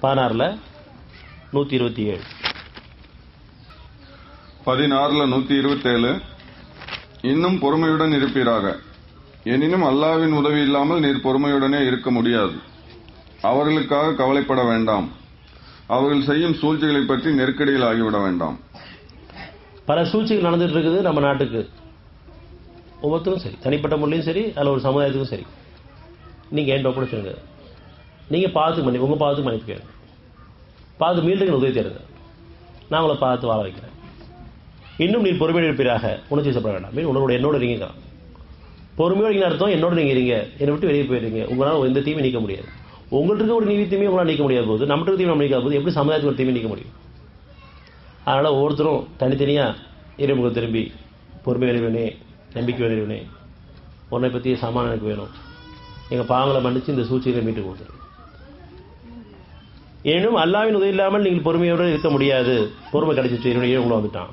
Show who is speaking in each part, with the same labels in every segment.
Speaker 1: 16ல் 127.
Speaker 2: 16ல் 127. இன்னும் பொறுமையுடன் இருப்பீராக. எனினும் அல்லாஹ்வின் உதவி இல்லாமல் நீர் பொறுமையுடனே இருக்க முடியாது. அவர்களுக்காக கவலைப்பட வேண்டாம். அவர்கள் செய்யும் சூழ்ச்சிகளை பற்றி நெருக்கடியில் ஆகிவிட வேண்டாம்.
Speaker 1: பல சூழ்ச்சிகள் நடந்துட்டு இருக்குது நம்ம நாட்டுக்கு. ஒவ்வொருத்தரும் சரி, தனிப்பட்ட முறையிலும் சரி, அதில் ஒரு சமுதாயத்துக்கும் சரி. நீங்கள் ஏன் கூட சொல்லுங்க, நீங்கள் பார்த்து உங்கள் பார்த்து மன்னிப்பு கேளுங்க, பார்த்து மீண்டும் உதவி தேடுங்க, நான் உங்களை பார்த்து வாழ வைக்கிறேன். இன்னும் நீர் பொறுமையோடு இருப்பீராக, உணர்ச்சி வசப்பட வேண்டாம். என்னோட இருங்க. பொறுமையோடு அர்த்தம் என்னோட நீங்கள் இருங்க, என்னை விட்டு வெளியே போயிருங்க. உங்களால் எந்த தீமை நீக்க முடியாது. உங்கள்கிட்ட ஒரு தீமையை உங்களால் நீக்க முடியாத போது, நம்மகிட்ட தீமை நம்ம நீக்காத போது எப்படி சமுதாயத்துக்கு ஒரு தீமை நீக்க முடியும்? அதனால் ஒவ்வொருத்தரும் தனித்தனியாக இறைமுகம் திரும்பி பொறுமை இறைவனே, நம்பிக்கை இறைவனே, உன்னை பற்றிய சமானம் எனக்கு வேணும், எங்கள் பாவங்களை மன்னிச்சு இந்த சூழ்ச்சியை மீட்டு கொடுத்துரு. ஏனும் அல்லாஹ்வின் உதவி இல்லாமல் நீங்கள் பொறுமையோடு இருக்க முடியாது. பொறுமை கிடைச்சிச்சு, என்னுடைய உங்களை வந்துட்டான்.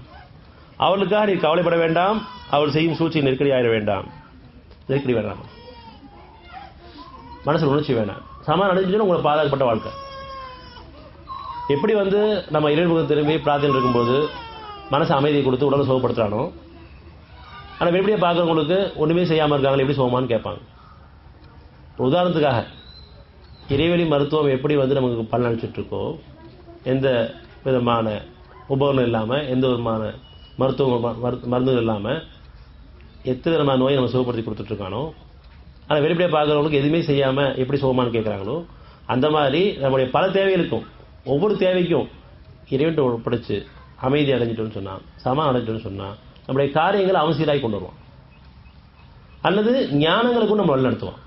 Speaker 1: அவர்களுக்காக நீ கவலைப்பட வேண்டாம். அவள் செய்யும் சூழ்ச்சி நெருக்கடி ஆயிட வேண்டாம். நெருக்கடி வேண்டாம், மனசில் உணர்ச்சி வேண்டாம். சமாதானம் அடைஞ்சுன்னா உங்களை பாதுகாக்கப்பட்ட வாழ்க்கை. எப்படி நம்ம இறைமுகம் திரும்பி பிரார்த்தனை இருக்கும்போது மனசு அமைதியை கொடுத்து உடலை சுகப்படுத்துறானோ, ஆனால் வெளிப்படையாக பார்க்குறவங்களுக்கு ஒன்றுமே செய்யாமல் இருக்காங்களே, எப்படி சுகமானு கேட்பாங்க. உதாரணத்துக்காக இறைவெளி மருத்துவம் எப்படி நமக்கு பலன் அளிச்சுட்ருக்கோ, எந்த விதமான உபகரணம் இல்லாமல், எந்த விதமான மருந்துகள் இல்லாமல் எத்தனை விதமான நோயை நம்ம சுகப்படுத்தி கொடுத்துட்ருக்கானோ, ஆனால் வெளிப்படையாக பார்க்குறவங்களுக்கு எதுவுமே செய்யாமல் எப்படி சுகமானு கேட்குறாங்களோ, அந்த மாதிரி நம்முடைய பல தேவைகளுக்கும் ஒவ்வொரு தேவைக்கும் இறைவன்ட்டு ஒப்படைச்சு அமைதி அடைஞ்சிட்டோன்னு சொன்னால், சமாதானம் அடைஞ்சிட்டோன்னு சொன்னால், நம்முடைய காரியங்களை அவன் சீராகி கொண்டு வருவான். அல்லது ஞானங்களுக்கும் நம்ம வழிநடத்துவான்.